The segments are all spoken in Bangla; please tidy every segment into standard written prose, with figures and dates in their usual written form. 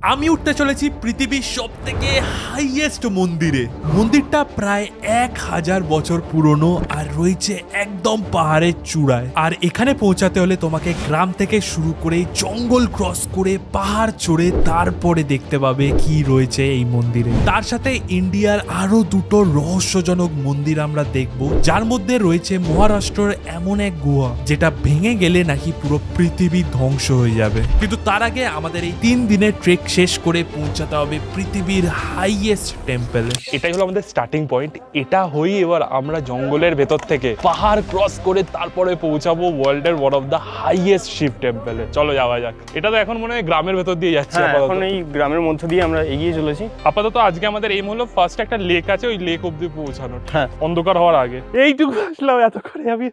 আমি উঠতে চলেছি পৃথিবীর সবথেকে হাইয়েস্ট মন্দিরে। মন্দিরটা প্রায় 1000 বছর পুরনো আর রয়েছে একদম পাহাড়ের চূড়ায়। আর এখানে পৌঁছাতে হলে তোমাকে গ্রাম থেকে শুরু করে জঙ্গল ক্রস করে পাহাড় চড়ে তারপরে দেখতে পাবে কি রয়েছে এই মন্দিরে। তার সাথে ইন্ডিয়ার আরো দুটো রহস্যজনক মন্দির আমরা দেখব, যার মধ্যে রয়েছে মহারাষ্ট্রের এমন এক গুহা যেটা ভেঙে গেলে নাকি পুরো পৃথিবী ধ্বংস হয়ে যাবে। কিন্তু তার আগে আমাদের এই 3 দিনের ট্রেক শেষ করে পৌঁছাতে হবে পৃথিবীর হাইয়েস্ট টেম্পলে। এটাই হলো আমাদের স্টার্টিং পয়েন্ট। এটা হই এবার আমরা জঙ্গলের ভেতর থেকে পাহাড় ক্রস করে তারপরে পৌঁছাবো ওয়ার্ল্ডের one of the highest Shiv টেম্পলে। চলো যাওয়া যাক। এটা তো এখন মনে হয় গ্রামের ভেতর দিয়ে যাচ্ছে, এখন এই গ্রামের মধ্য দিয়ে আমরা এগিয়ে চলেছি। আপাতত আজকে আমাদের এইম হলো ফার্স্ট একটা লেক আছে, ওই লেক অব্দি পৌঁছানো, অন্ধকার হওয়ার আগে। এইটুকু আসলাম, এত করে আমি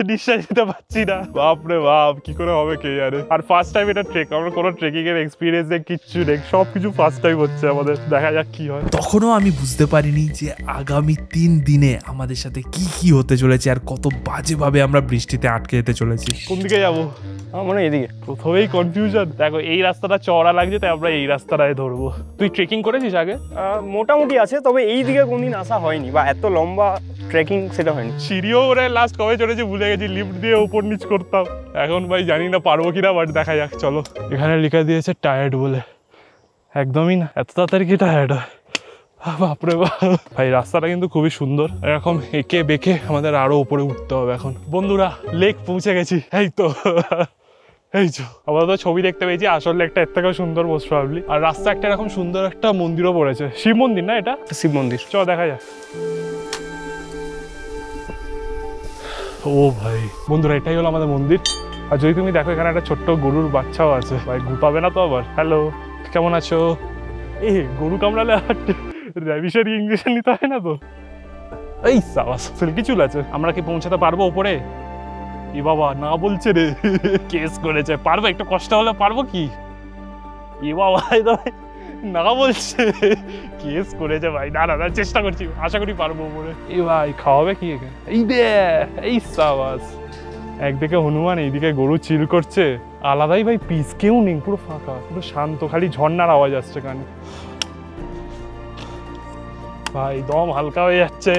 নিঃশ্বাস নিতে পারছি না। বাপরে বাপ, কি করে হবে কে জানে। আর ফার্স্ট টাইম এটা ট্রেক, আমরা কোনো ট্রেকিং এর এক্সপিরিয়েন্স নেই, কিচ্ছু নেই, সবকিছু ফার্স্ট টাইম হচ্ছে আমাদের। দেখা যাক কি হয়। তখনও আমি বুঝতে পারিনি যে আগামী 3 দিনে আমাদের সাথে কি কি হতে চলেছে আর কত বাজেভাবে আমরা বৃষ্টিতে আটকে যেতে চলেছি। কোন দিকে যাবো? আমার মনে হয় এদিকে। প্রথমেই কনফিউশন। দেখো এই রাস্তাটা চওড়া লাগছে, তাই আমরা এই রাস্তাটায় ধরবো। তুই ট্রেকিং করেছিস আগে? মোটামুটি আছে, তবে এই দিকে কোনদিন আসা হয়নি, বা এত লম্বা ট্রেকিং সেটা হয়নি। সিঁড়িও ওরে লাস্ট কবে চড়েছি ভুলে গেছি, লিফট দিয়ে উপর নিচ করতাম। এখন ভাই জানি না পারবো কিনা, বাট দেখা যাক। চলো। এখানে লেখা দিয়েছে টায়ার্ড বলে, একদমই না, এত তাড়াতাড়ি কি টায়ার্ড হয়? বাপরে বাপ ভাই, রাস্তাটা কিন্তু খুবই সুন্দর। এরকম এঁকে বেঁকে আমাদের আরো উপরে উঠতে হবে এখন। বন্ধুরা, লেক পৌঁছে গেছি। এই তো, এই তো আমরা তো ছবি দেখতে পেয়েছি, আসল লেকটা এর থেকেও সুন্দর মোস্ট প্রবাবলি। আর রাস্তা একটা এরকম সুন্দর একটা মন্দিরও পড়েছে, শিব মন্দির না এটা? শিব মন্দির। চল দেখা যাক। ও ভাই বন্ধুরা, এটাই হলো আমাদের মন্দির। আর যদি তুমি দেখো এখানে একটা ছোট্ট গরুর বাচ্চাও আছে। ভাই গুপাবে না তো আবার? হ্যালো, কেমন আছো? এ গরু কামড়ালে র্যাবিসের ইঞ্জেকশন নিতে হয় না তো? এই সাবাস, সিল্কি চুল আছে। আমরা কি পৌঁছাতে পারবো উপরে? এ বাবা, না বলছে রে, কেস করেছে। পারবো? একটু কষ্ট হলে পারবো কি? এ বাবা, না বলছে, কেস করেছে ভাই। না না, চেষ্টা করছি, আশা করি পারবো উপরে। এ ভাই, খাওয়াবে কি এখানে? এই দে, এই সাবাস। একদিকে হনুমান, এইদিকে গরু চিল করছে। আলাদাই ভাই পিস, কেউ নেই, পুরো ফাঁকা, পুরো শান্ত, খালি ঝর্ণার আওয়াজ আসছে কানে। ভাই দম হালকা হয়ে যাচ্ছে।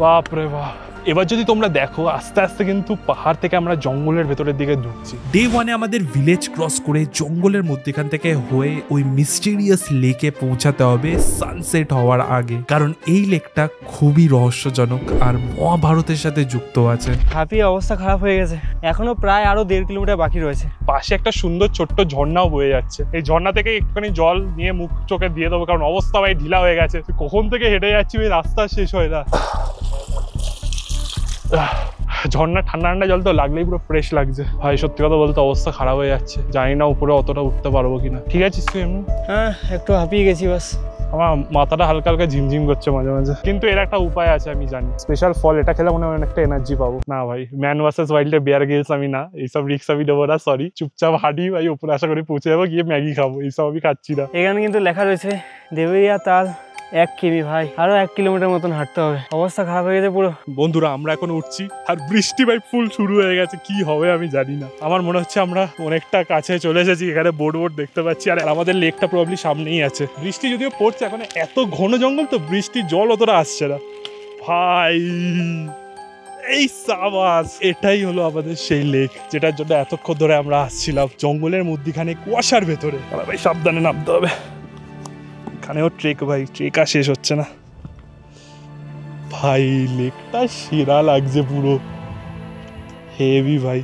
বাপরে বাপ। এবার যদি তোমরা দেখো, আস্তে আস্তে কিন্তু পাহাড় থেকে আমরা জঙ্গলের ভেতরের দিকে ঢুকছি। ডে 1 আমাদের ভিলেজ ক্রস করে জঙ্গলের মধ্যেখান থেকে হয়ে ওই মিস্টেরিয়াস লেকে পৌঁছাতে হবে সানসেট হওয়ার আগে, কারণ এই লেকটা খুবই রহস্যজনক আর মহাভারতের সাথে যুক্ত আছে। হাঁপিয়ে অবস্থা খারাপ হয়ে গেছে, এখনো প্রায় আরো 1.5 কিলোমিটার বাকি রয়েছে। পাশে একটা সুন্দর ছোট্ট ঝর্ণাও বয়ে যাচ্ছে। এই ঝর্ণা থেকে একটুখানি জল নিয়ে মুখ চোখে দিয়ে দেবো, কারণ অবস্থা ভাই ঢিলা হয়ে গেছে। কখন থেকে হেঁটে যাচ্ছি, ওই রাস্তা শেষ হয় না। ঝর্ণা ঠান্ডা ঠান্ডা জল তো লাগলেই পুরো ফ্রেশ লাগছে। ভাই সত্যি কথা বলতে অবস্থা খারাপ হয়ে যাচ্ছে, জানি না উপরে অতটা উঠতে পারবো কিনা। ঠিক আছে তুই? এমনি হ্যাঁ, একটু হাঁপিয়ে গেছি বাস। আমার মাথাটা হালকা হালকা ঝিমঝিম করছে মাঝে মাঝে, কিন্তু এর একটা উপায় আছে আমি জানি। স্পেশাল ফল, এটা খেলে মনে হয় অনেকটা এনার্জি পাবো। না ভাই, ম্যান ভার্সেস ওয়াইল্ডে বিয়ার গিলস আমি না, এইসব রিক্স আমি দেবো না, সরি। চুপচাপ হাঁটি ভাই, উপরে আশা করি পৌঁছে যাবো, গিয়ে ম্যাগি খাবো, এইসব আমি খাচ্ছি না। এখানে কিন্তু লেখা রয়েছে দেবেরিয়া তাল 1 কিমি। ভাই আরো 1 কিলোমিটার মতন হাঁটতে হবে, অবস্থা খারাপ হয়ে গেছে পুরো। বন্ধুরা, আমরা এখন উঠছি আর বৃষ্টি ভাই ফুল শুরু হয়ে গেছে, কি হবে আমি জানি না। আমার মনে হচ্ছে আমরা অনেকটা কাছে চলে এসেছি। এখানে বোর্ড দেখতে পাচ্ছি, আর আমাদের লেকটা প্রবাবলি সামনেই আছে। বৃষ্টি যদিও পড়ছে, এখন এত ঘন জঙ্গল তো বৃষ্টির জল অতটা আসছে না ভাই। এই সাবাস, এটাই হলো আমাদের সেই লেক যেটার জন্য এতক্ষণ ধরে আমরা আসছিলাম, জঙ্গলের মধ্যখানে কুয়াশার ভেতরে। ভাই সাবধানে নামতে হবে, এখানেও ট্রেক ভাই, ট্রেক আর শেষ হচ্ছে না ভাই। লেকটা সেরা লাগছে পুরো, হেভি ভাই।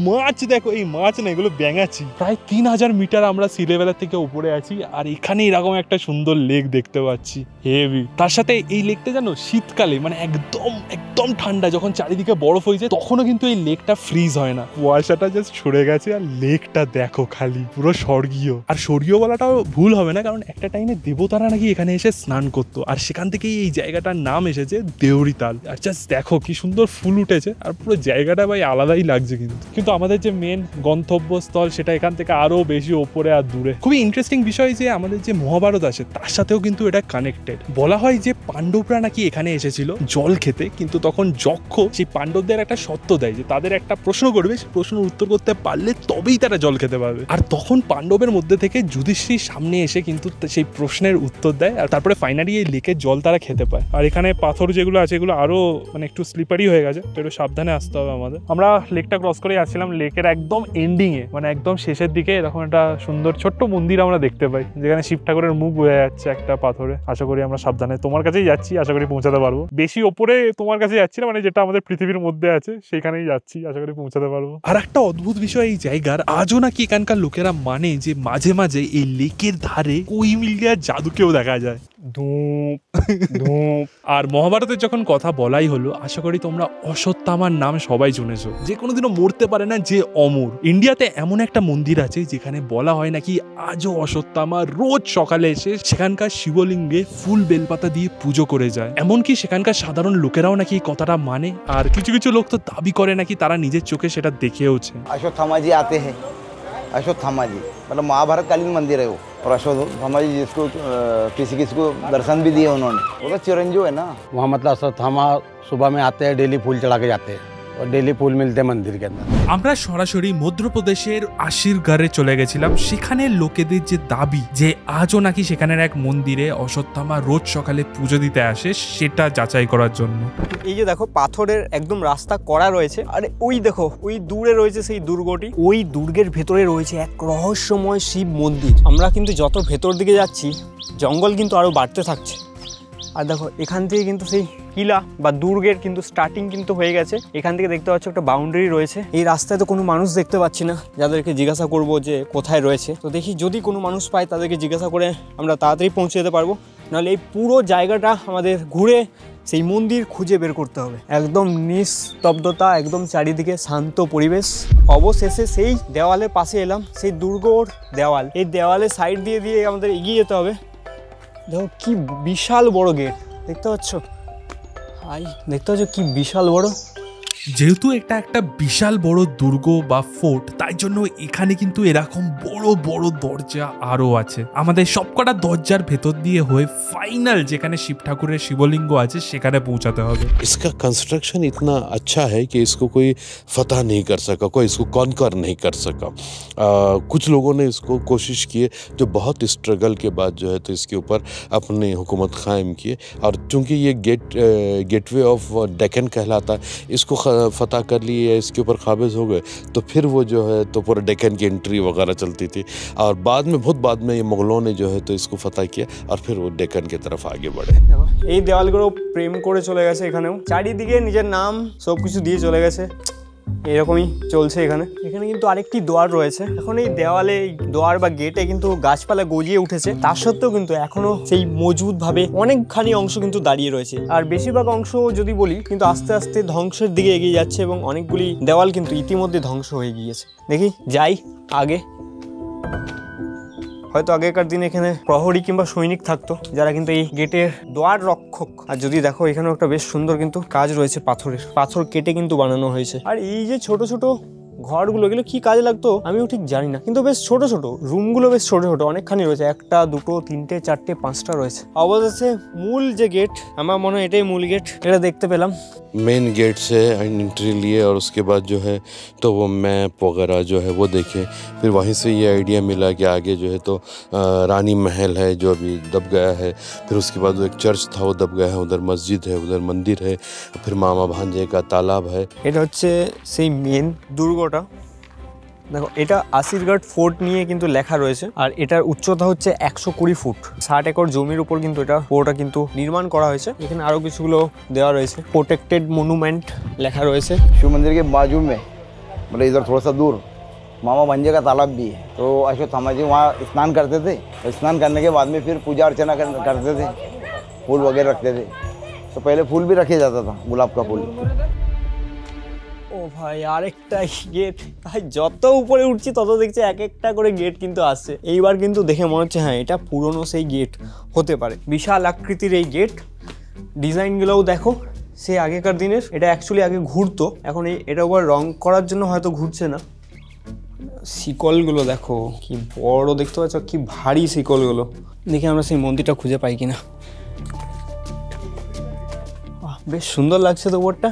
মাছ দেখো, এই মাছ না, এগুলো ব্যাঙাচি। প্রায় 3000 মিটার আমরা সি লেভেলের থেকে উপরে আছি, আর এখানে এরকম একটা সুন্দর লেক দেখতে পাচ্ছি, হেভি। তার সাথে এই লেকটা জানো, শীতকালে মানে একদম একদম ঠান্ডা, যখন চারিদিকে বরফ হয়ে যায়, তখনও কিন্তু এই লেকটা ফ্রিজ হয় না। কুয়াশাটা জাস্ট ছড়ে গেছে, আর লেকটা দেখো খালি পুরো স্বর্গীয়। আর স্বর্গীয় বলাটাও ভুল হবে না, কারণ একটা টাইমে দেবতারা নাকি এখানে এসে স্নান করতো, আর সেখান থেকেই এই জায়গাটার নাম এসেছে দেউরি তাল। আর জাস্ট দেখো কি সুন্দর ফুল উঠেছে, আর পুরো জায়গাটা ভাই আলাদাই লাগছে। কিন্তু কিন্তু আমাদের যে মেন গন্তব্যস্থল সেটা এখান থেকে আরো বেশি ওপরে আর দূরে। খুবই ইন্টারেস্টিং বিষয় যে আমাদের যে মহাভারত আছে তার সাথেও কিন্তু এটা কানেক্টেড। বলা হয় যে পাণ্ডবরা নাকি এখানে এসেছিল জল খেতে, কিন্তু তখন যক্ষ সেই পাণ্ডবদের একটা শর্ত দেয় যে তাদের একটা প্রশ্ন করবে, সেই প্রশ্নের উত্তর করতে পারলে তবেই তারা জল খেতে পারবে। আর তখন পাণ্ডবের মধ্যে থেকে যুধিষ্ঠির সামনে এসে কিন্তু সেই প্রশ্নের উত্তর দেয়, আর তারপরে ফাইনালি এই লেকের জল তারা খেতে পায়। আর এখানে পাথর যেগুলো আছে এগুলো আরো মানে একটু স্লিপারি হয়ে গেছে, তো একটু সাবধানে আসতে হবে আমাদের। আমরা লেকটা ক্রস করে আসছিলাম, লেকের একদম এন্ডিং এ মানে একদম শেষের দিকে এরকম একটা সুন্দর ছোট্ট মন্দির আমরা দেখতে পাই, যেখানে শিব ঠাকুরের মুখ বোঝা যাচ্ছে একটা পাথরে। আশা করি আমরা সাবধানে তোমার কাছেই যাচ্ছি, আশা করি পৌঁছাতে পারবো। বেশি ওপরে তোমার কাছে যাচ্ছি না, মানে যেটা আমাদের পৃথিবীর মধ্যে আছে সেখানেই যাচ্ছি, আশা করি পৌঁছাতে পারবো। আর একটা অদ্ভুত বিষয় এই জায়গার, আজও নাকি এখানকার লোকেরা মানে যে মাঝে মাঝে এই লেকের ধারে কুইমিলিয়ার জাদুকেও দেখা যায়। ধূপ ধূপ। আর মহাভারতের যখন কথা বলাই হলো, আশা করি তোমরা অশ্বত্থামার নাম সবাই শুনেছো, যে কোনোদিনও মরতে পারে না, যে অমর। ইন্ডিয়াতে এমন একটা মন্দির আছে যেখানে বলা হয় নাকি আজও অশ্বত্থামা রোজ সকালে এসে সেখানকার শিবলিঙ্গে ফুল বেলপাতা দিয়ে পুজো করে যায়। এমনকি সেখানকার সাধারণ লোকেরাও নাকি এই কথাটা মানে, আর কিছু কিছু লোক তো দাবি করে নাকি তারা নিজের চোখে সেটা দেখেওছে। अश्वत्थामा जी आते हैं, अश्वत्थामा जी मतलब महाभारत कालीन मंदिर है वो। और अश्वत्थामा जी जिसको किसी किसी को दर्शन भी दिए उन्होंने, वो तो चिरंजीव है ना वहाँ। मतलब अश्वत्थामा सुबह में आते हैं, डेली फूल चढ़ा के जाते हैं और डेली फूल मिलते हैं मंदिर के अंदर। আমরা সরাসরি মধ্যপ্রদেশের আশিরগড়ে চলে গেছিলাম। সেখানের লোকেদের যে দাবি যে আজও নাকি সেখানের এক মন্দিরে অশ্বত্থামা রোজ সকালে পুজো দিতে আসে, সেটা যাচাই করার জন্য। এই যে দেখো পাথরের একদম রাস্তা করা রয়েছে, আর ওই দেখো ওই দূরে রয়েছে সেই দুর্গটি। ওই দুর্গের ভেতরে রয়েছে এক রহস্যময় শিব মন্দির। আমরা কিন্তু যত ভেতর দিকে যাচ্ছি জঙ্গল কিন্তু আরো বাড়তে থাকছে। আর দেখো এখান থেকে কিন্তু সেই কিলা বা দুর্গের কিন্তু স্টার্টিং কিন্তু হয়ে গেছে। এখান থেকে দেখতে পাচ্ছ একটা বাউন্ডারি রয়েছে। এই রাস্তায় তো কোনো মানুষ দেখতে পাচ্ছি না, যাদেরকে জিজ্ঞাসা করব যে কোথায় রয়েছে। তো দেখি যদি কোনো মানুষ পাই তাদেরকে জিজ্ঞাসা করে আমরা তাড়াতাড়ি পৌঁছে যেতে পারবো, নাহলে এই পুরো জায়গাটা আমাদের ঘুরে সেই মন্দির খুঁজে বের করতে হবে। একদম নিস্তব্ধতা, একদম চারিদিকে শান্ত পরিবেশ। অবশেষে সেই দেওয়ালের পাশে এলাম, সেই দুর্গর দেওয়াল। এই দেওয়ালের সাইড দিয়ে দিয়ে আমাদের এগিয়ে যেতে হবে। দেখো কি বিশাল বড় গেট, দেখতে পাচ্ছ? হাই, দেখতে পাচ্ছ কি বিশাল বড়। যেহেতু এটা একটা বিশাল বড় দুর্গ বা ফোর্ট, তাই জন্য এখানে কিন্তু এরকম বড় বড় দরজা আরো আছে। আমাদের সবকটা দরজার ভেতর দিয়ে হয়ে ফাইনাল যেখানে শিব ঠাকুরের শিবলিঙ্গ আছে সেখানে পৌঁছাতে হবে। इसका कंस्ट्रक्शन इतना अच्छा है कि इसको कोई फतह नहीं कर सका, कोई इसको कॉन्कर नहीं कर सका। कुछ लोगों ने इसको कोशिश किए, जो बहुत स्ट्रगल के बाद जो है तो इसके ऊपर अपनी हुकूमत कायम किए। और चूँकि ये गेटवे ऑफ डेक्कन कहलाता है, इसको फतह कर लिए या इसके ऊपर काबिज हो गए तो फिर वो जो है तो पूरा डेक्कन की एंट्री वगैरह चलती थी। और बाद में बहुत बाद में ये मुगलों ने जो है तो इसको फतह किया और फिर वो डेक्कन की तरफ आगे बढ़े। এই দেওয়ালগুলো প্রেম করে চলে গেছে, এখানেও চারিদিকে নিজের নাম সব কিছু দিয়ে চলে গেছে। এরকমই চলছে এখানে। এখানে কিন্তু আরেকটি দোয়ার রয়েছে। এখন এই দেওয়ালে দোয়ার বা গেটে কিন্তু গাছপালা গজিয়ে উঠেছে, তা সত্ত্বেও কিন্তু এখনো সেই মজবুত ভাবে অনেকখানি অংশ কিন্তু দাঁড়িয়ে রয়েছে। আর বেশিরভাগ অংশ যদি বলি কিন্তু আস্তে আস্তে ধ্বংসের দিকে এগিয়ে যাচ্ছে, এবং অনেকগুলি দেওয়াল কিন্তু ইতিমধ্যে ধ্বংস হয়ে গিয়েছে। দেখি যাই আগে। হয়তো আগেকার দিনে এখানে প্রহরী কিংবা সৈনিক থাকতো, যারা কিন্তু এই গেটের দ্বার রক্ষক। আর যদি দেখো এখানেও একটা বেশ সুন্দর কিন্তু কাজ রয়েছে, পাথরের পাথর কেটে কিন্তু বানানো হয়েছে। আর এই যে ছোট ছোট ঘরগুলো, এগুলো কি কাজে লাগতো আমিও ঠিক জানি না, কিন্তু বেশ ছোট ছোট রুমগুলো, বেশ ছোট ছোট অনেকখানি রয়েছে। একটা দুটো তিনটে চারটে পাঁচটা রয়েছে। অবশেষে মূল যে গেট, আমার মনে হয় এটাই মূল গেট, এটা দেখতে পেলাম। मेन गेट से एंट्री लिए और उसके बाद जो है तो वो मैप वगैरह जो है वो देखे। फिर वहीं से ये आइडिया मिला कि आगे जो है तो रानी महल है जो अभी दब गया है। फिर उसके बाद वो एक चर्च था वो दब गया है, उधर मस्जिद है, उधर मंदिर है, फिर मामा भांजे का तालाब है। এটা হচ্ছে সেই মেন দুর্গটা। দেখো এটা আশিরগড় ফোর্ট নিয়ে কিন্তু লেখা রয়েছে, আর এটার উচ্চতা হচ্ছে 120 ফুট। 60 একর জমির উপর কিন্তু এটা পুরোটা কিন্তু নির্মাণ করা হয়েছে। এখানে আরো কিছুগুলো দেওয়া রয়েছে, প্রোটেক্টেড মনুমেন্ট লেখা রয়েছে। शिव मंदिर के बाजू में मतलब इधर थोड़ा सा दूर मामा भांजे का तालाब भी है। तो अश्वत्थामा जी वहाँ स्नान करते थे, और स्नान करने के बाद में फिर पूजा अर्चना करते थे, फूल वगैरह रखते थे। तो पहले फूल भी रखे जाता था, गुलाब का फूल। ও ভাই আরেকটা গেট। ভাই যত উপরে উঠছি তত দেখছি এক একটা করে গেট কিন্তু আসছে। এইবার কিন্তু দেখে মনে হচ্ছে হ্যাঁ এটা পুরনো সেই গেট হতে পারে। বিশাল আকৃতির এই গেট, ডিজাইনগুলোও দেখো সে আগেকার দিনের। এটা অ্যাকচুয়ালি আগে ঘুরতো, এখন এটা আবার রং করার জন্য হয়তো ঘুরছে না। শিকলগুলো দেখো কি বড়, দেখতে পাচ্ছ কি ভারী শিকলগুলো। দেখি আমরা সেই মন্দিরটা খুঁজে পাই কিনা। বেশ সুন্দর লাগছে তো উপরটা।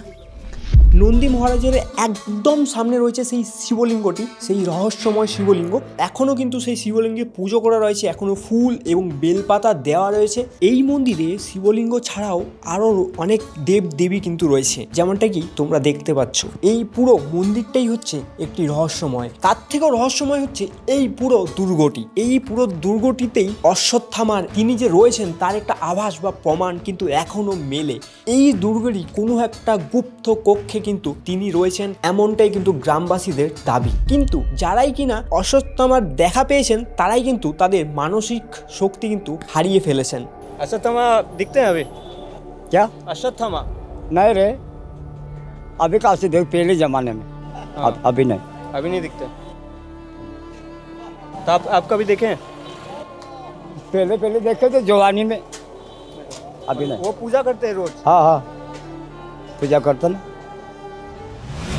নন্দী মহারাজের একদম সামনে রয়েছে সেই শিবলিঙ্গটি, সেই রহস্যময় শিবলিঙ্গ। এখনও কিন্তু সেই শিবলিঙ্গে পুজো করা রয়েছে, এখনও ফুল এবং বেলপাতা দেওয়া রয়েছে। এই মন্দিরে শিবলিঙ্গ ছাড়াও আরও অনেক দেব দেবী কিন্তু রয়েছে, যেমনটা কি তোমরা দেখতে পাচ্ছ। এই পুরো মন্দিরটাই হচ্ছে একটি রহস্যময়। তার থেকেও রহস্যময় হচ্ছে এই পুরো দুর্গটি। এই পুরো দুর্গটিতেই অশ্বত্থামার তিনি যে রয়েছেন তার একটা আভাস বা প্রমাণ কিন্তু এখনও মেলে। এই দুর্গেরই কোনো একটা গুপ্ত কক্ষে কিন্তু তিনি রয়েছেন, এমনটাই কিন্তু গ্রামবাসীদের দাবি। কিন্তু যারাই কিনা অশ্বত্থামার দেখা পেয়েছেন তারাই কিন্তু তাদের মানসিক শক্তি কিন্তু হারিয়ে ফেলেছেন। অশ্বত্থামা দেখতে হবে क्या অশ্বত্থামা? नहीं रे, अभी कहाँ से देख, पहले जमाने में। हाँ। अभी नहीं। अभी नहीं दिखते तो आप कभी देखे हैं? पहले पहले देखे थे जवानी में, अभी नहीं। वो पूजा करते हैं रोज। हाँ हाँ, पूजा करता ना।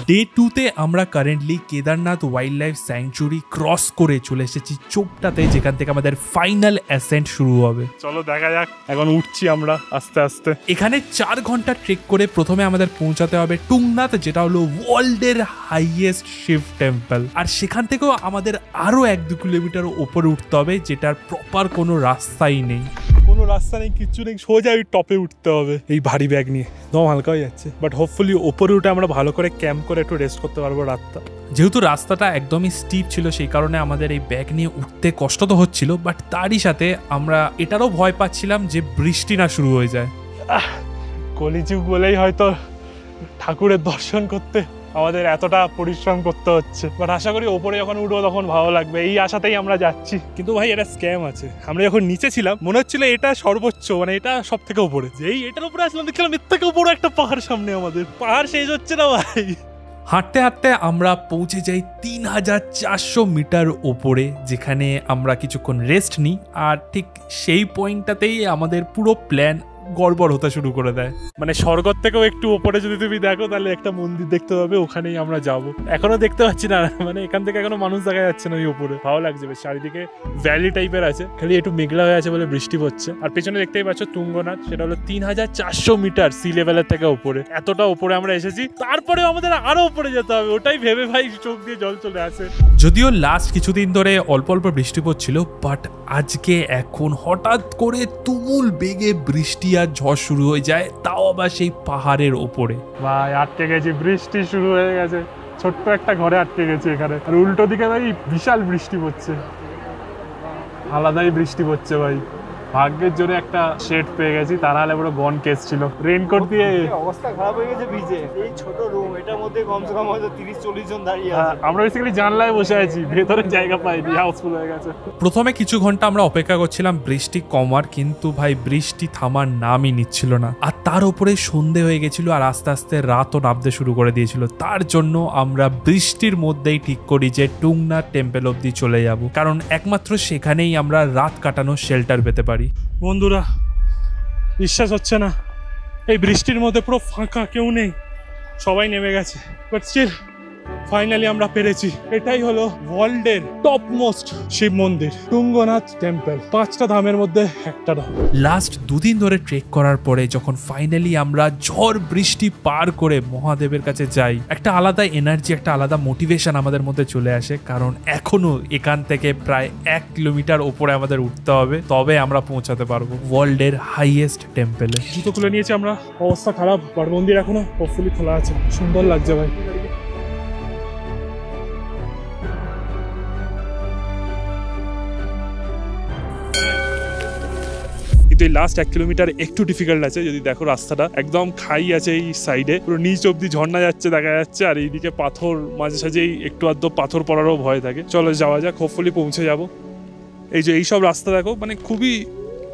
ডে 2তে আমরা currently Kedarnath wild life sanctuary cross করে চলে এসেছি চোপটাতে, যেখান থেকে আমাদের ফাইনাল অ্যাসেন্ট শুরু হবে। চলো দেখা যাক, এখন উঠছি আমরা আস্তে আস্তে। এখানে 4 ঘন্টা ট্রেক করে প্রথমে আমাদের পৌঁছাতে হবে টুংনাথ, যেটা হলো ওয়ার্ল্ডের হাইয়েস্ট শিব টেম্পল। আর সেখান থেকেও আমাদের আরো 1-2 কিলোমিটার উপরে উঠতে হবে, যেটার প্রপার কোনো রাস্তাই নেই। কোনো রাস্তা নেই, কিচ্ছু নেই, সোজা ওই টপে উঠতে হবে এই ভারী ব্যাগ নিয়ে। দম হালকা হয়ে যাচ্ছে, বাট হোপফুলি ওপরে উঠে আমরা ভালো করে ক্যাম্প করে একটু রেস্ট করতে পারবো রাতটা। যেহেতু রাস্তাটা একদমই স্টিপ ছিল, সেই কারণে আমাদের এই ব্যাগ নিয়ে উঠতে কষ্ট তো হচ্ছিল, বাট তারই সাথে আমরা এটারও ভয় পাচ্ছিলাম যে বৃষ্টি না শুরু হয়ে যায়। কলিযুগ বলেই হয়তো ঠাকুরের দর্শন করতে আমাদের এতটা পরিশ্রম করতে হচ্ছে, বাট আশা করি ওপরে যখন উঠবো তখন ভালো লাগবে, এই আশাতেই আমরা যাচ্ছি। কিন্তু ভাই এটা স্ক্যাম আছে। আমরা যখন নিচে ছিলাম মনে হচ্ছিল এটা সর্বোচ্চ, মানে এটা সব থেকে উপরে, যেই এটার উপরে আসলাম দেখলাম এর থেকে বড় একটা পাহাড় সামনে। আমাদের পাহাড় শেষ হচ্ছে না ভাই। হাঁটতে হাঁটতে আমরা পৌঁছে যাই 3400 মিটার ওপরে, যেখানে আমরা কিছুক্ষণ রেস্ট নিই। আর ঠিক সেই পয়েন্টটাতেই আমাদের পুরো প্ল্যান গড়বড় হতে শুরু করে দেয়। মানে স্বর্গর থেকেও একটু উপরে যদি তুমি দেখো তাহলে একটা মন্দির দেখতে পাবে, ওখানেই আমরা যাব। এখনো দেখতে পাচ্ছি না, মানে এখান থেকে এখনো মানুষ দেখা যাচ্ছে না। ওই উপরে ভালো লাগছে বেশ, চারিদিকে ভ্যালি টাইপের আছে, খালি একটু মেঘলা হয়ে আছে বলে বৃষ্টি পড়ছে। আর পেছনে দেখতেই পাচ্ছ তুঙ্গনাথ, সেটা হলো 3400 মিটার সি লেভেলের থেকে উপরে। এতটা উপরে আমরা এসেছি, তারপরে আমাদের আরো উপরে যেতে হবে। ওটাই ভেবে ভাই চোখ দিয়ে জল চলে আসে। যদিও লাস্ট কিছুদিন ধরে অল্প অল্প বৃষ্টি পড়ছিল, বাট আজকে এখন হঠাৎ করে তুমুল বেগে বৃষ্টি আর ঝড় শুরু হয়ে যায়, তাও আবার সেই পাহাড়ের ওপরে। ভাই আটকে গেছি, বৃষ্টি শুরু হয়ে গেছে। ছোট্ট একটা ঘরে আটকে গেছি এখানে, আর উল্টো দিকে ভাই বিশাল বৃষ্টি পড়ছে, আলাদাই বৃষ্টি পড়ছে ভাই। ভাগ্যের জোরে একটা শেড পেয়ে গেছি, তা নাহলে পুরো গন কেস ছিল। রেইনকোট দিয়ে অবস্থা খারাপ হয়ে গেছে ভিজে। এই ছোট রুম, এটার মধ্যে কমসে কম হয়তো 30-40 জন দাঁড়িয়ে আছে। আমরা বেসিক্যালি জানলায় বসে আছি, ভেতরে জায়গা পাইনি, হাউসফুল হয়ে গেছে। প্রথমে কিছু ঘন্টা আমরা অপেক্ষা করছিলাম বৃষ্টি কমার, কিন্তু ভাই বৃষ্টি থামার নামই নিচ্ছিল না। আর তার উপরে সন্ধে হয়ে গেছিল, আর আস্তে আস্তে রাতও নামতে শুরু করে দিয়েছিল। তার জন্য আমরা বৃষ্টির মধ্যেই ঠিক করি যে টুংনাথ টেম্পল অব্দি চলে যাব, কারণ একমাত্র সেখানেই আমরা রাত কাটানোর শেল্টার পেতে পারি। বন্ধুরা বিশ্বাস হচ্ছে না, এই বৃষ্টির মধ্যে পুরো ফাঁকা, কেউ নেই, সবাই নেমে গেছে। বাট স্টিল ফাইনালি আমরা পেরেছি। এটাই হলো ওয়ার্ল্ডের টপ মোস্ট শিব মন্দির, তুঙ্গনাথ টেম্পল। 5টা ধামের মধ্যে একটা ধাম। লাস্ট 2 দিন ধরে ট্রেক করার পরে যখন ফাইনালি আমরা ঝড় বৃষ্টি পার করে মহাদেবের কাছে যাই, একটা আলাদা এনার্জি, একটা আলাদা মোটিভেশন আমাদের মধ্যে চলে আসে। কারণ এখনো এখান থেকে প্রায় 1 কিলোমিটার উপরে আমাদের উঠতে হবে, তবে আমরা পৌঁছাতে পারবো ওয়ার্ল্ডের হাইয়েস্ট টেম্পলে। জুতো খুলে নিয়েছি আমরা, অবস্থা খারাপ, বাট মন্দির এখনো হোপফুলি খোলা আছে। সুন্দর লাগছে ভাই। কিন্তু এই লাস্ট 1 কিলোমিটার একটু ডিফিকাল্ট আছে। যদি দেখো রাস্তাটা একদম খাই আছে, এই সাইডে পুরো নিচ অব্দি ঝর্ণা যাচ্ছে দেখা যাচ্ছে, আর এইদিকে পাথর, মাঝে সাঝেই একটু আধটু পাথর পড়ারও ভয় থাকে। চলো যাওয়া যাক, হোপফুলি পৌঁছে যাব। এই যে এইসব রাস্তা দেখো, মানে খুবই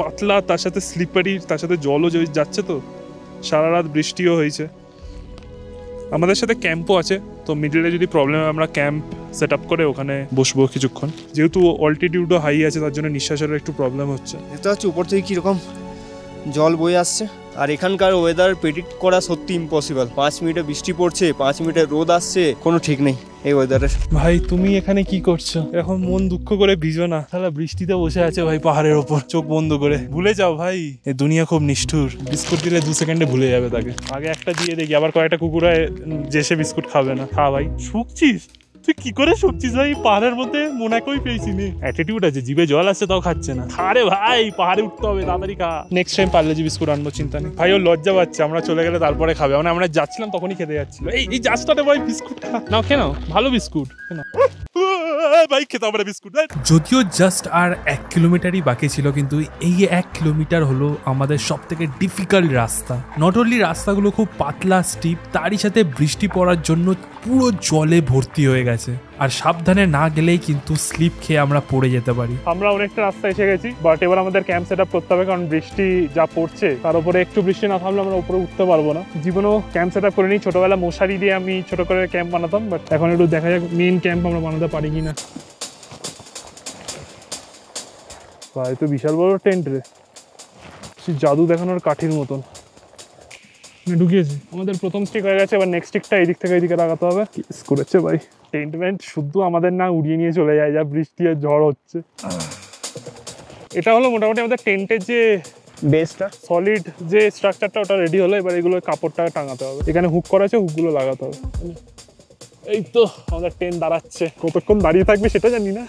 পাতলা, তার সাথে স্লিপারি, তার সাথে জলও যাচ্ছে। তো সারা রাত বৃষ্টিও হয়েছে। আমাদের সাথে ক্যাম্পও আছে, তো মিডলে যদি প্রবলেম হয় আমরা ক্যাম্প সেট আপ করে ওখানে বসবো কিছুক্ষণ। যেহেতু অল্টিটিউডও হাই আছে, তার জন্য নিঃশ্বাসের একটু প্রবলেম হচ্ছে। দেখতে পাচ্ছি উপর থেকে কিরকম জল বয়ে আসছে। আর এখানকার ওয়েদার প্রেডিক্ট করা সত্যি ইম্পসিবল। 5 মিনিটে বৃষ্টি পড়ছে, 5 মিনিটে রোদ আসছে, কোনো ঠিক নেই এই ওয়েদারের। ভাই তুমি এখানে কি করছো? এখন মন দুঃখ করে ভিজো না, তাহলে বৃষ্টিতে বসে আছে ভাই পাহাড়ের ওপর, চোখ বন্ধ করে। ভুলে যাও ভাই, এই দুনিয়া খুব নিষ্ঠুর। বিস্কুট দিলে 2 সেকেন্ডে ভুলে যাবে তাকে। আগে একটা দিয়ে দেখি, আবার কয়েকটা কুকুর যে সে বিস্কুট খাবে না। খা ভাই। শুকছিস? তুই কি করে শুকছিস ভাই? পাহাড়ের মধ্যে মোনাকোই পেয়েছি নি। অ্যাটিটিউড আছে, জিভে জল আসছে তাও খাচ্ছে না। আরে ভাই পাহাড়ে উঠতে হবে, তাড়াতাড়ি খা। নেক্সট টাইম পার্লেজি বিস্কুট আনবো, চিন্তা নেই। ভাই ও লজ্জা পাচ্ছে, আমরা চলে গেলে তারপরে খাবে। মানে আমরা যাচ্ছিলাম তখনই খেতে যাচ্ছিল। এই জাস্টাতে ভাই বিস্কুট খা নাও, কেন ভালো বিস্কুট কেন ভাই খেতে হবে বিস্কুট। যদিও জাস্ট আর 1 কিলোমিটারই বাকি ছিল, কিন্তু এই 1 কিলোমিটার হলো আমাদের সব থেকে ডিফিকাল্ট রাস্তা। নট অনলি রাস্তাগুলো খুব পাতলা স্টিপ, তারই সাথে বৃষ্টি পড়ার জন্য পুরো জলে ভর্তি হয়ে গেছে। আর সাবধানে না গেলেই কিন্তু স্লিপ খেয়ে আমরা পড়ে যেতে পারি। আমরা অনেকটা রাস্তা এসে গেছি, বাট এবার আমাদের ক্যাম্প সেট আপ করতে হবে, কারণ বৃষ্টি যা পড়ছে তার উপরে একটু বৃষ্টি না থামলে আমরা উপরে উঠতে পারবো না। জীবনেও ক্যাম্প সেট আপ করে নিই, ছোটবেলা মশারি দিয়ে আমি ছোট করে ক্যাম্প বানাতাম, বাট এখন একটু দেখা যাক মেইন ক্যাম্প আমরা বানাতে পারি কিনা। ভাই তো বিশাল বড় টেন্ট রে, জাদু দেখানোর কাঠির মতন ঢুকিয়েছি। আমাদের প্রথম স্টিক হয়ে গেছে, এবার নেক্সট স্টিকটা এই দিক থেকে এইদিকে লাগাতে হবে। কিস করেছে ভাই, টেন্ট ভেন্ট শুদ্ধ আমাদের না উড়িয়ে নিয়ে চলে যায়, যা বৃষ্টি আর ঝড় হচ্ছে। এটা হলো মোটামুটি আমাদের টেন্টের যে বেসটা, সলিড যে স্ট্রাকচারটা, ওটা রেডি হলো। এবার এগুলো কাপড়টা টাঙাতে হবে, এখানে হুক করা আছে, হুকগুলো লাগাতে হবে। এই তো আমাদের টেন্ট দাঁড়াচ্ছে, কতক্ষণ দাঁড়িয়ে থাকবে সেটা জানি না।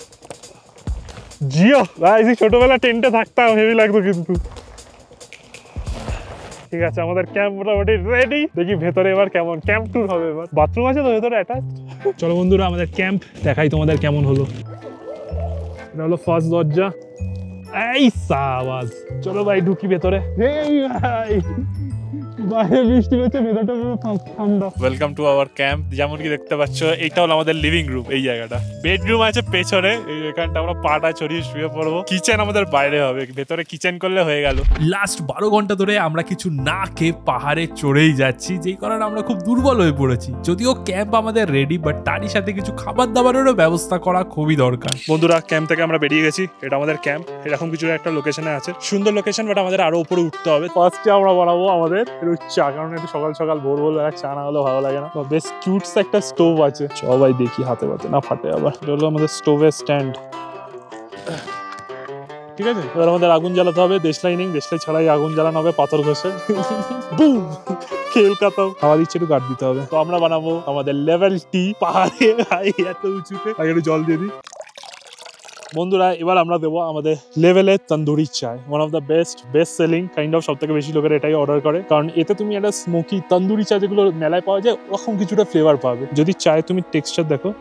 জিও ভাই, ছোটবেলা টেন্টে থাকতাম, হেভি লাগতো কিন্তু। ঠিক আছে, আমাদের ক্যাম্প মোটামুটি রেডি। দেখি ভেতরে এবার কেমন ক্যাম্প ট্যুর হবে। এবার বাথরুম আছে তো ভেতরে অ্যাটাচ। চলো বন্ধুরা, আমাদের ক্যাম্প দেখাই তোমাদের কেমন হলো। এটা হলো ফার্স্ট দরজা। এই সাবাস, চলো ভাই ঢুকি ভেতরে। বাইরে বৃষ্টি হচ্ছে, ভেতরটা ঠান্ডা। Welcome to our camp. যেমন কি দেখতে পাচ্ছ, এইটা হলো আমাদের লিভিং রুম। এই জায়গাটা বেডরুম আছে পেছনে, এখানটা আমরা পাটা ছড়িয়ে শুয়ে পড়বো। কিচেন আমাদের বাইরে হবে, ভেতরে কিচেন করলে হয়ে গেল। লাস্ট 12 ঘন্টা ধরে আমরা কিছু না খেয়ে পাহাড়ে চড়েই যাচ্ছি, যেই কারণে আমরা খুব দুর্বল হয়ে পড়েছি। যদিও ক্যাম্প আমাদের রেডি, বাট তারই সাথে কিছু খাবার দাবারেরও ব্যবস্থা করা খুবই দরকার। বন্ধুরা, ক্যাম্প থেকে আমরা বেরিয়ে গেছি। এটা আমাদের ক্যাম্প, এরকম কিছু একটা লোকেশনে আছে, সুন্দর লোকেশন, বাট আমাদের আরো উপরে উঠতে হবে। ফার্স্টে আমরা বানাবো আমাদের চা, কারণ একটু সকাল সকাল ভোর চা না হলে ভালো লাগে না। বেশ কিউটস একটা স্টোভ আছে, সবাই দেখি হাতে পাতে না ফাটে। আবার এটা হলো আমাদের স্টোভের স্ট্যান্ড। ঠিক আছে, এবার আমাদের আগুন জ্বালাতে হবে। দেশলাই ছাড়াই আগুন জ্বালানো হবে, পাথর ঘষে। বুম, খেল কাতাও। হাওয়া দিচ্ছে, একটু গার্ড দিতে হবে। তো আমরা বানাবো আমাদের লেভেল টি পাহাড়ে, এত উঁচুতে। আগে একটু জল দিয়ে দিই। বন্ধুরা, এবার আমরা দেবো আমাদের লেভেলের তন্দুরি চায়। One of the best selling kind of, সব থেকে বেশি লোকের এটাই অর্ডার করে, কারণ এতে তুমি একটা স্মোকি তন্দুরি চা যেগুলো মেলায় পাওয়া যায় ওরকম কিছুটা ফ্লেভার পাবে। যদি চায় তুমি টেক্সচার দেখো,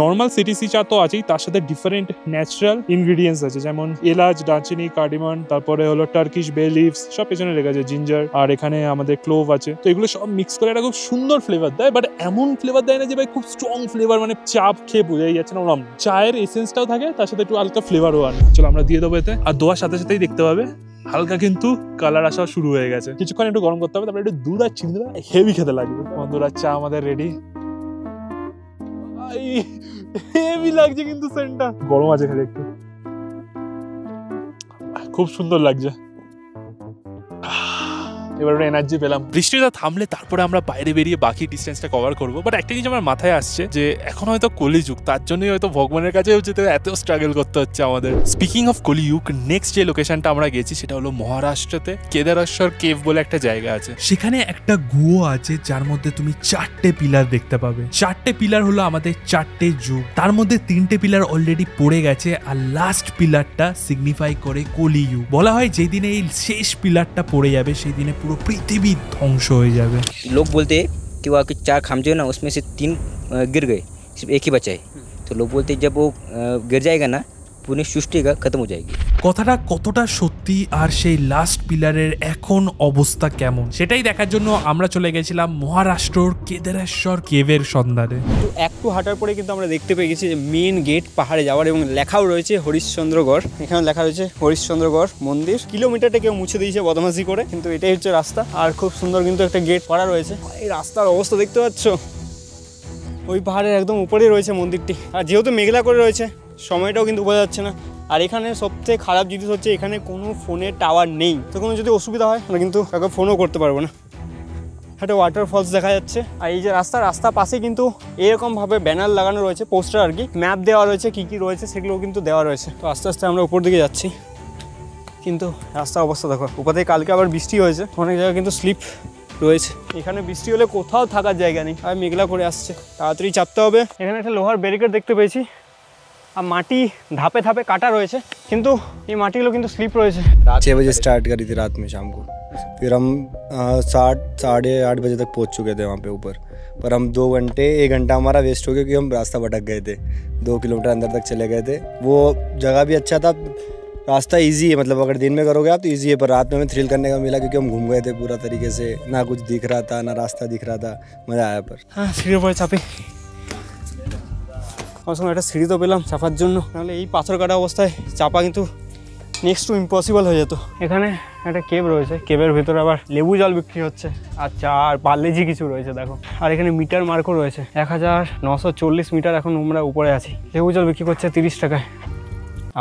নর্মাল সিটিসি চা তো আছেই, তার সাথে ডিফারেন্ট ন্যাচারাল ইনগ্রিডিয়েন্টস আছে, যেমন এলাচ, দারচিনি, কার্ডিমান, তারপরে হলো টার্কিশ বে লিভস, সব পেছনে রেখে আছে, জিঞ্জার, আর এখানে আমাদের ক্লোভ আছে। তো এগুলো সব মিক্স করে একটা খুব সুন্দর ফ্লেভার দেয়, বাট এমন ফ্লেভার দেয় না যে ভাই খুব স্ট্রং ফ্লেভার, মানে চা খেয়ে বোঝাই যাচ্ছে না। ওরকম চায়ের এসেন্সটাও থাকে, তার সাথে একটু হালকা ফ্লেভারও আনে। চলো আমরা দিয়ে দেবো এতে, আর দোয়ার সাথে সাথেই দেখতে পাবে হালকা কিন্তু কালার আসা শুরু হয়ে গেছে। কিছুক্ষণ একটু গরম করতে হবে, তারপরে একটু দুধ আর চিনি দেবে, হেভি খেতে লাগবে। বন্ধুরা, চা আমাদের রেডি। হেভি লাগছে কিন্তু সেন্টটা, গরম আছে খালি একটু, খুব সুন্দর লাগছে। এবার এনার্জি পেলাম। বৃষ্টিটা থামলে তারপরে আমরা বাইরে বেরিয়ে বাকি ডিস্টেন্সটা কভার করবো। বাট একটা জিনিস আমার মাথায় আসছে যে এখন হয়তো কলিযুগ, তার জন্যই হয়তো ভগবানের কাছে যেতে এত স্ট্রাগল করতে হচ্ছে আমাদের। স্পিকিং অফ কলিযুগ, নেক্সট যে লোকেশনটা আমরা গেছি সেটা হলো মহারাষ্ট্রতে কেদারেশ্বর কেভ বলে একটা জায়গা আছে। সেখানে একটা গুহা আছে যার মধ্যে তুমি 4টে পিলার দেখতে পাবে। 4টে পিলার হলো আমাদের 4টে যুগ, তার মধ্যে 3টে পিলার অলরেডি পড়ে গেছে, আর লাস্ট পিলারটা সিগনিফাই করে কলিযুগ। বলা হয় যেদিনে এই শেষ পিলারটা পড়ে যাবে সেই দিনে পুরো পৃথিবী ধ্বংস হয়ে যাবে। लोग बोलते हैं कि वहाँ के 4 खाम जो है ना, उसमें से 3 गिर गए, सिर्फ एक ही बचा है। तो लोग बोलते हैं जब वो गिर जाएगा ना, पूरी सृष्टि खत्म हो जाएगी। কথাটা কতটা সত্যি আর সেই লাস্ট পিলারের এখন অবস্থা কেমন সেটাই দেখার জন্য আমরা চলে গেছিলাম মহারাষ্ট্রর কেদারেশ্বর কেভের সন্ধানে। তো একটু হাঁটার পরে কিন্তু আমরা দেখতে পেয়ে গেছি যে মেন গেট পাহাড়ে যাওয়ার, এবং লেখাও রয়েছে হরিশ্চন্দ্রগড়। এখানে লেখা রয়েছে হরিশ্চন্দ্রগড় মন্দির। কিলোমিটারটা কেউ মুছে দিয়েছে বদমাশি করে, কিন্তু এটাই হচ্ছে রাস্তা। আর খুব সুন্দর কিন্তু একটা গেট করা রয়েছে। এই রাস্তার অবস্থা দেখতে পাচ্ছ, ওই পাহাড়ের একদম উপরেই রয়েছে মন্দিরটি। আর যেহেতু মেঘলা করে রয়েছে, সময়টাও কিন্তু বোঝা যাচ্ছে না। আর এখানে সবচেয়ে খারাপ জিনিস হচ্ছে এখানে কোনো ফোনের টাওয়ার নেই, তো কোনো যদি অসুবিধা হয় আমরা কিন্তু কাউকে ফোনও করতে পারবো না। একটা ওয়াটারফলস দেখা যাচ্ছে। আর এই যে রাস্তার পাশে কিন্তু এরকমভাবে ব্যানার লাগানো রয়েছে, পোস্টার আর কি, ম্যাপ দেওয়া রয়েছে, কী কী রয়েছে সেগুলোও কিন্তু দেওয়া রয়েছে। তো আস্তে আস্তে আমরা উপর দিকে যাচ্ছি, কিন্তু রাস্তার অবস্থা দেখো। উপর থেকে কালকে আবার বৃষ্টি হয়েছে, অনেক জায়গায় কিন্তু স্লিপ রয়েছে। এখানে বৃষ্টি হলে কোথাও থাকার জায়গা নেই, আর মেঘলা করে আসছে, তাড়াতাড়ি চাপতে হবে। এখানে একটা লোহার ব্যারিকেড দেখতে পেয়েছি, আর মাটি ধাপে ধাপে কাটা রয়েছে, কিন্তু এই মাটিগুলো কিন্তু স্লিপ রয়েছে। 6 बजे स्टार्ट करी थी रात में शाम को, फिर हम 7-8 बजे तक पहुंच चुके थे वहाँ पे ऊपर। पर हम 2 घंटे 1 घंटा हमारा वेस्ट हो गया क्योंकि हम रास्ता भटक गए थे, 2 किलोमीटर अंदर तक चले गए थे। वो जगह भी अच्छा था, रास्ता इजी है, मतलब अगर दिन में करोगे आप तो इजी है, पर रात में हमें थ्रिल करने का मिला क्योंकि हम घूम गए थे पूरा तरीके से, ना कुछ दिख रहा था ना रास्ता दिख रहा था, मज़ा आया। पर হ্যাঁ, সিঁড়ির উপরে চাপি, আমার সঙ্গে একটা সিঁড়ি তো পেলাম চাপার জন্য, নাহলে এই পাথর কাটা অবস্থায় চাপা কিন্তু নেক্সট টু ইম্পসিবল হয়ে যেত। এখানে একটা কেভ রয়েছে, কেভের ভেতরে আবার লেবু জল বিক্রি হচ্ছে, আচ্ছা আর পার্লেজি কিছু রয়েছে দেখো। আর এখানে মিটার মার্কও রয়েছে, 1940 মিটার এখন আমরা উপরে আছি। লেবু জল বিক্রি করছে 30 টাকায়।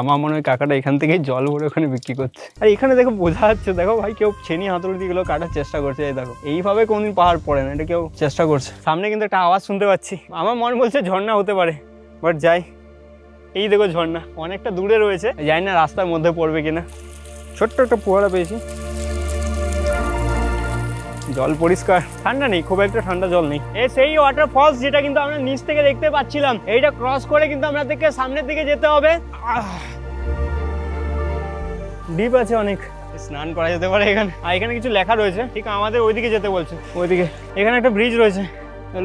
আমার মনে হয় কাকাটা এখান থেকে জল ভরে ওখানে বিক্রি করছে। আর এখানে দেখো বোঝা যাচ্ছে, দেখো ভাই কেউ ছেনি হাতুড়ি দিয়ে কাটার চেষ্টা করছে। এই দেখো, এইভাবে কোনদিন পাহাড় পড়ে না, এটা কেউ চেষ্টা করছে। সামনে কিন্তু একটা আওয়াজ শুনতে পাচ্ছি, আমার মন বলছে ঝর্ণা হতে পারে, বাট যাই। এই দেখো ঝর্ণা অনেকটা দূরে রয়েছে, জানি না রাস্তার মধ্যে পড়বে কিনা। ছোট্ট একটা ফোয়ারা পেয়েছি, জল পরিষ্কার, ঠান্ডা নেই, খুব একটা ঠান্ডা জল নেই। এই সেই ওয়াটারফলস যেটা কিন্তু আমরা নিচ থেকে দেখতে পাচ্ছিলাম, এইটা ক্রস করে কিন্তু আমরা থেকে সামনের দিকে যেতে হবে। ডিপ আছে অনেক, স্নান করা যেতে পারে এখানে। আর এখানে কিছু লেখা রয়েছে, ঠিক আমাদের ওইদিকে যেতে বলছে, ওইদিকে। এখানে একটা ব্রিজ রয়েছে,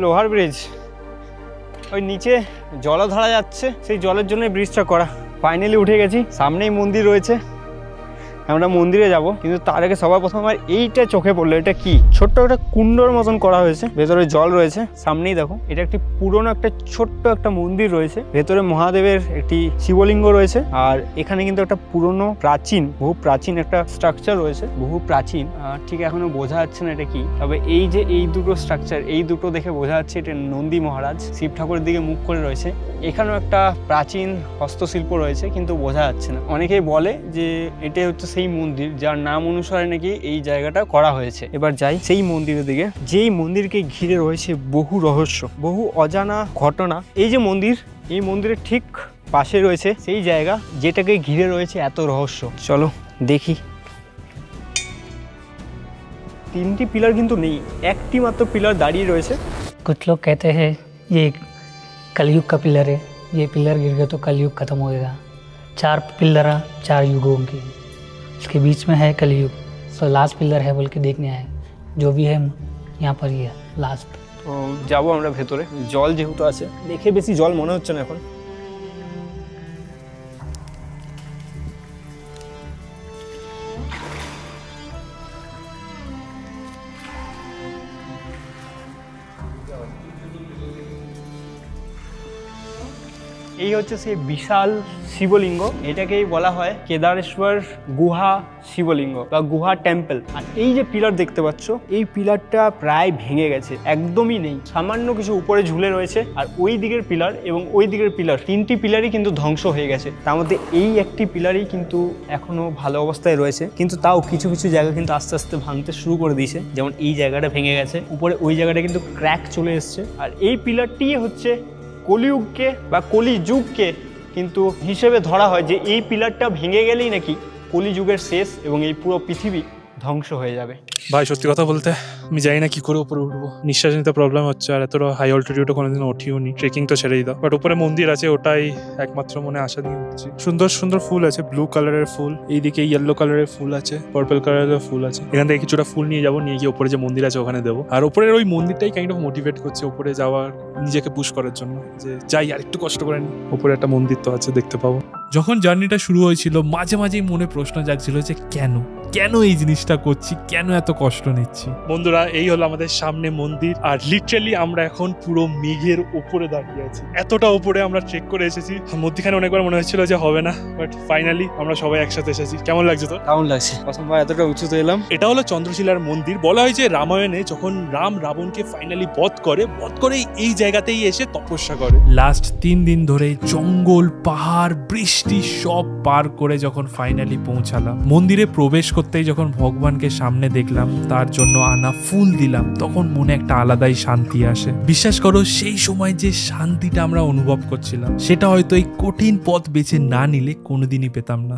লোহার ব্রিজ, ওই নিচে জলও ধরা যাচ্ছে, সেই জলের জন্য ব্রিজটা করা। ফাইনালি উঠে গেছি, সামনেই মন্দির রয়েছে, আমরা মন্দিরে যাব। কিন্তু তার আগে সবার প্রথম আমার এইটা চোখে পড়লো, এটা কি ছোট্ট একটা কুণ্ডর মতন করা হয়েছে, ভেতরে জল রয়েছে। সামনেই দেখো, এটা একটি পুরনো একটা ছোট্ট একটা মন্দির রয়েছে, ভেতরে মহাদেবের একটি শিবলিঙ্গ রয়েছে। আর এখানে কিন্তু একটা পুরনো বহু প্রাচীন একটা স্ট্রাকচার রয়েছে, বহু প্রাচীন। ঠিক এখনো বোঝা যাচ্ছে না এটা কি, তবে এই যে এই দুটো স্ট্রাকচার, এই দুটো দেখে বোঝা যাচ্ছে এটা নন্দী মহারাজ শিব ঠাকুরের দিকে মুখ করে রয়েছে। এখানেও একটা প্রাচীন হস্তশিল্প রয়েছে, কিন্তু বোঝা যাচ্ছে না। অনেকেই বলে যে এটা হচ্ছে সেই মন্দির যার নাম অনুসারে নাকি এই জায়গাটা করা হয়েছে। এবার যাই সেই মন্দিরের দিকে, যেই মন্দিরকে ঘিরে রয়েছে বহু রহস্য, বহু অজানা ঘটনা। এই যে মন্দির, এই মন্দিরের ঠিক পাশে রয়েছে সেই জায়গা যেটাকে ঘিরে রয়েছে এত রহস্য। চলো দেখি। 3টি পিলার কিন্তু নেই, একটি মাত্র পিলার দাঁড়িয়ে রয়েছে। कुछ लोग कहते हैं ये कलयुग का पिलर है, ये पिलर गिर गया तो कलयुग खत्म होएगा। 4 पिलर 4 युगों की, इसके बीच में है कलयुग। सो लास्ट पिलर है बोल के देखने आए, जो भी है यहाँ पर ही है लास्ट। তো যাবো আমরা ভেতরে, জল যেহেতু আছে, দেখে বেশি জল মনে হচ্ছে না এখন। এই হচ্ছে সেই বিশাল শিবলিঙ্গ, এটাকেই বলা হয় কেদারেশ্বর গুহা শিবলিঙ্গ বা গুহা টেম্পল। আর এই যে পিলার দেখতে পাচ্ছ, এই পিলারটা প্রায় ভেঙে গেছে, একদমই নেই, সামান্য কিছু উপরে ঝুলে রয়েছে। আর ওই দিকের পিলার এবং ওই দিকের পিলার, 3টি পিলারই কিন্তু ধ্বংস হয়ে গেছে। তার মধ্যে এই একটি পিলারই কিন্তু এখনো ভালো অবস্থায় রয়েছে, কিন্তু তাও কিছু কিছু জায়গা কিন্তু আস্তে আস্তে ভাঙতে শুরু করে দিয়েছে। যেমন এই জায়গাটা ভেঙে গেছে, উপরে ওই জায়গাটা কিন্তু ক্র্যাক চলে এসছে। আর এই পিলারটি হচ্ছে কলিযুগকে বা কলিযুগকে কিন্তু হিসেবে ধরা হয় যে এই পিলারটা ভেঙে গেলেই নাকি কলিযুগের শেষ এবং এই পুরো পৃথিবী ধ্বংস হয়ে যাবে। ভাই সত্যি কথা বলতে আমি জানি না কি করে উপরে উঠবো, নিঃশ্বাস নিতে প্রবলেম হচ্ছে। আর এতটা হাই অল্টিটিউডে কোনোদিন উঠিও নি, ট্রেকিং তো ছেড়েই দাও। বাট উপরে মন্দির আছে, ওটাই একমাত্র মনে আশা নিয়ে উঠছি। সুন্দর সুন্দর ফুল আছে, ব্লু কালারের ফুল, এইদিকে ইয়েলো কালারের ফুল আছে, পার্পল কালারের ফুল আছে। এখান থেকে কিছুটা ফুল নিয়ে যাবো, নিয়ে গিয়ে উপরে যে মন্দির আছে ওখানে দেবো। আর উপরের ওই মন্দিরটাই কাইন্ড অফ মোটিভেট করছে উপরে যাওয়ার, নিজেকে পুশ করার জন্য, যে যাই আর একটু কষ্ট করে নি। উপরে একটা মন্দির তো আছে, দেখতে পাবো। যখন জার্নিটা শুরু হয়েছিল মাঝে মাঝেই মনে প্রশ্ন জাগছিল যে কেন কেন এই জিনিসটা করছি, কেন এত কষ্ট নিচ্ছি। বন্ধুরা এই হলো আমাদের সামনে মন্দির, আর লিটারালি আমরা এখন পুরো মেঘের উপরে দাঁড়িয়ে আছি। এতটা উপরে আমরা ট্রেক করে এসেছি, মধ্যখানে অনেকবার মনে হচ্ছিল যে হবে না, বাট ফাইনালি আমরা সবাই একসাথে এসেছি। কেমন লাগছে তো? কেমন লাগছে, প্রথমবার এতটা উঁচুতে এলাম। এটা হলো চন্দ্রশিলার মন্দির। বলা হয় যে রামায়ণে যখন রাম রাবণকে ফাইনালি বধ করে এই জায়গাতেই এসে তপস্যা করে। লাস্ট 3 দিন ধরে জঙ্গল, পাহাড়, বৃষ্টি সব পার করে যখন ফাইনালি পৌঁছালাম, মন্দিরে প্রবেশ করতেই যখন ভগবানকে সামনে দেখলাম, তার জন্য আনা ফুল দিলাম, তখন মনে একটা আলাদাই শান্তি আসে। বিশ্বাস করো, সেই সময় যে শান্তিটা আমরা অনুভব করছিলাম সেটা হয়তো এই কঠিন পথ বেছে না নিলে কোনোদিনই পেতাম না।